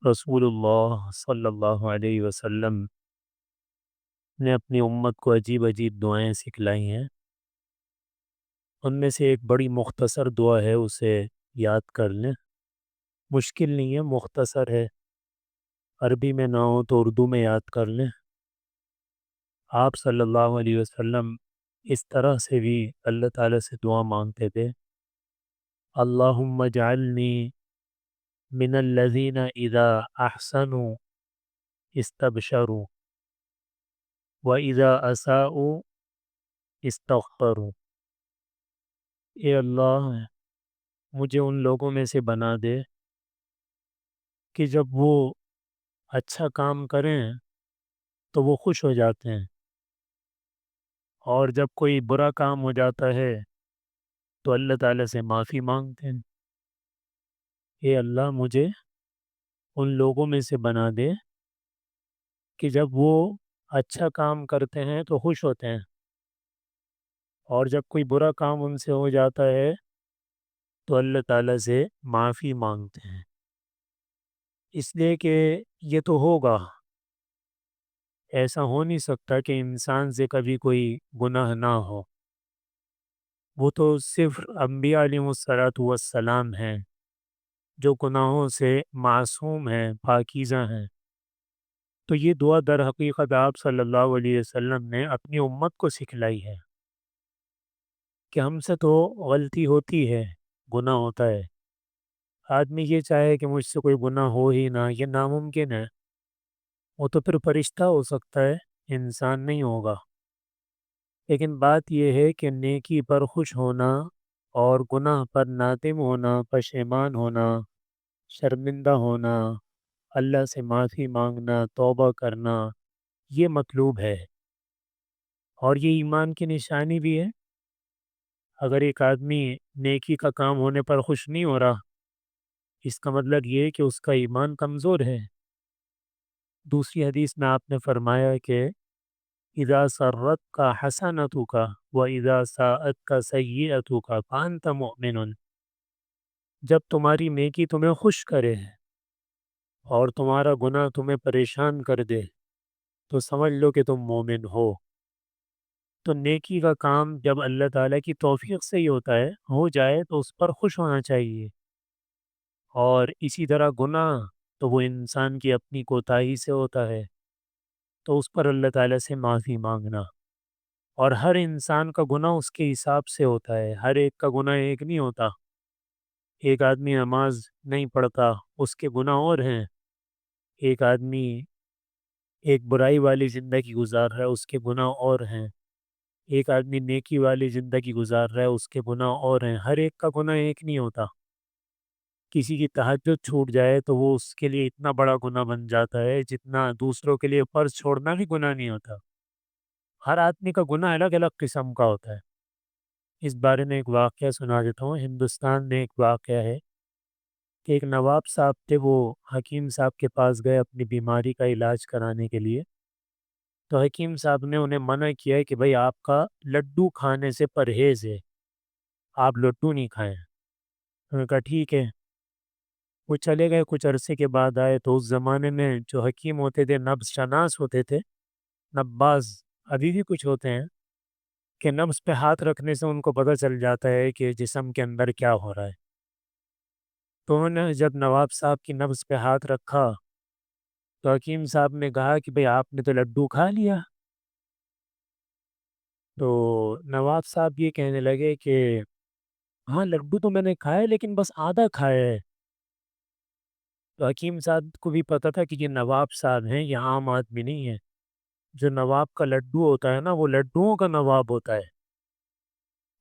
رسول اللہ صلی اللہ علیہ وسلم نے اپنی امت کو عجیب عجیب دعائیں سکھلائی ہیں۔ ان میں سے ایک بڑی مختصر دعا ہے، اسے یاد کر لیں۔ مشکل نہیں ہے، مختصر ہے۔ عربی میں نہ ہو تو اردو میں یاد کر لیں۔ آپ صلی اللہ علیہ وسلم اس طرح سے بھی اللہ تعالیٰ سے دعا مانگتے تھے: اللہم اجعلنی من الذین اذا احسنوا استبشروا واذا اساءوا استغفروا۔ اے اللہ، مجھے ان لوگوں میں سے بنا دے کہ جب وہ اچھا کام کریں تو وہ خوش ہو جاتے ہیں، اور جب کوئی برا کام ہو جاتا ہے تو اللہ تعالیٰ سے معافی مانگتے ہیں۔ اے اللہ، مجھے ان لوگوں میں سے بنا دے کہ جب وہ اچھا کام کرتے ہیں تو خوش ہوتے ہیں، اور جب کوئی برا کام ان سے ہو جاتا ہے تو اللہ تعالیٰ سے معافی مانگتے ہیں۔ اس لیے کہ یہ تو ہوگا، ایسا ہو نہیں سکتا کہ انسان سے کبھی کوئی گناہ نہ ہو۔ وہ تو صرف انبیاء علیہ والسلام ہیں جو گناہوں سے معصوم ہیں، پاکیزہ ہیں۔ تو یہ دعا در حقیقت آپ صلی اللہ علیہ وسلم نے اپنی امت کو سکھلائی ہے کہ ہم سے تو غلطی ہوتی ہے، گناہ ہوتا ہے۔ آدمی یہ چاہے کہ مجھ سے کوئی گناہ ہو ہی نہ، یہ ناممکن ہے۔ وہ تو پھر فرشتہ ہو سکتا ہے، انسان نہیں ہوگا۔ لیکن بات یہ ہے کہ نیکی پر خوش ہونا اور گناہ پر نادم ہونا، پشیمان ہونا، شرمندہ ہونا، اللہ سے معافی مانگنا، توبہ کرنا، یہ مطلوب ہے، اور یہ ایمان کی نشانی بھی ہے۔ اگر ایک آدمی نیکی کا کام ہونے پر خوش نہیں ہو رہا، اس کا مطلب یہ ہے کہ اس کا ایمان کمزور ہے۔ دوسری حدیث میں آپ نے فرمایا کہ اذا سرت کا حسنتو کا و اذا ساءت کا سیئتو کا فانت مؤمن۔ جب تمہاری نیکی تمہیں خوش کرے اور تمہارا گناہ تمہیں پریشان کر دے تو سمجھ لو کہ تم مومن ہو۔ تو نیکی کا کام جب اللہ تعالیٰ کی توفیق سے ہی ہوتا ہے، ہو جائے تو اس پر خوش ہونا چاہیے، اور اسی طرح گناہ تو وہ انسان کی اپنی کوتاہی سے ہوتا ہے، تو اس پر اللہ تعالیٰ سے معافی مانگنا۔ اور ہر انسان کا گناہ اس کے حساب سے ہوتا ہے، ہر ایک کا گناہ ایک نہیں ہوتا۔ ایک آدمی نماز نہیں پڑھتا، اس کے گناہ اور ہیں۔ ایک آدمی ایک برائی والی زندگی گزار رہا ہے، اس کے گناہ اور ہیں۔ ایک آدمی نیکی والی زندگی گزار رہا ہے، اس کے گناہ اور ہیں۔ ہر ایک کا گناہ ایک نہیں ہوتا۔ کسی کی تہجد چھوٹ جائے تو وہ اس کے لیے اتنا بڑا گناہ بن جاتا ہے جتنا دوسروں کے لیے فرض چھوڑنا بھی گناہ نہیں ہوتا۔ ہر آدمی کا گناہ الگ الگ قسم کا ہوتا ہے۔ اس بارے میں ایک واقعہ سنا دیتا ہوں۔ ہندوستان میں ایک واقعہ ہے کہ ایک نواب صاحب تھے، وہ حکیم صاحب کے پاس گئے اپنی بیماری کا علاج کرانے کے لیے۔ تو حکیم صاحب نے انہیں منع کیا ہے کہ بھئی آپ کا لڈو کھانے سے پرہیز ہے، آپ لڈو نہیں کھائیں۔ انہوں نے کہا ٹھیک ہے۔ وہ چلے گئے، کچھ عرصے کے بعد آئے تو اس زمانے میں جو حکیم ہوتے تھے نبض شناس ہوتے تھے، نباز ابھی بھی کچھ ہوتے ہیں، کہ نبض پہ ہاتھ رکھنے سے ان کو پتہ چل جاتا ہے کہ جسم کے اندر کیا ہو رہا ہے۔ تو انہوں نے جب نواب صاحب کی نبض پہ ہاتھ رکھا تو حکیم صاحب نے کہا کہ بھئی آپ نے تو لڈو کھا لیا۔ تو نواب صاحب یہ کہنے لگے کہ ہاں لڈو تو میں نے کھایا لیکن بس آدھا کھایا ہے۔ تو حکیم صاحب کو بھی پتہ تھا کہ یہ نواب صاحب ہیں، یہ عام آدمی نہیں ہے۔ جو نواب کا لڈو ہوتا ہے نا، وہ لڈوؤں کا نواب ہوتا ہے۔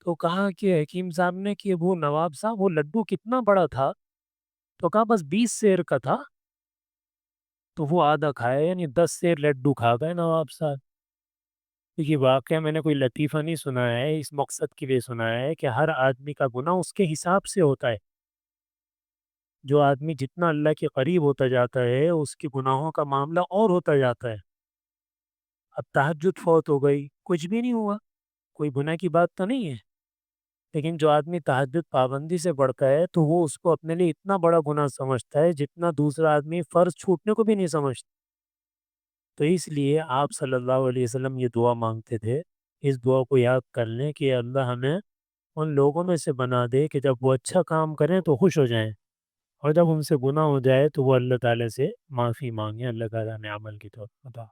تو کہا کہ حکیم صاحب نے کہ وہ نواب صاحب وہ لڈو کتنا بڑا تھا؟ تو کہا بس 20 سیر کا تھا۔ تو وہ آدھا کھایا، یعنی 10 سیر لڈو کھا گئے نواب صاحب۔ تو یہ واقعہ میں نے کوئی لطیفہ نہیں سنایا ہے، اس مقصد کے لیے سنایا ہے کہ ہر آدمی کا گناہ اس کے حساب سے ہوتا ہے۔ جو آدمی جتنا اللہ کے قریب ہوتا جاتا ہے، اس کے گناہوں کا معاملہ اور ہوتا جاتا ہے۔ اب تہجد فوت ہو گئی، کچھ بھی نہیں ہوا، کوئی گناہ کی بات تو نہیں ہے، لیکن جو آدمی تہجد پابندی سے پڑھتا ہے تو وہ اس کو اپنے لیے اتنا بڑا گناہ سمجھتا ہے جتنا دوسرا آدمی فرض چھوٹنے کو بھی نہیں سمجھتا۔ تو اس لیے آپ صلی اللہ علیہ وسلم یہ دعا مانگتے تھے۔ اس دعا کو یاد کر لیں کہ اللہ ہمیں ان لوگوں میں سے بنا دے کہ جب وہ اچھا کام کریں تو خوش ہو جائیں، اور جب ان سے گناہ ہو جائے تو وہ اللہ تعالیٰ سے معافی مانگیں۔ اللہ تعالیٰ نے عمل کی توفیق عطا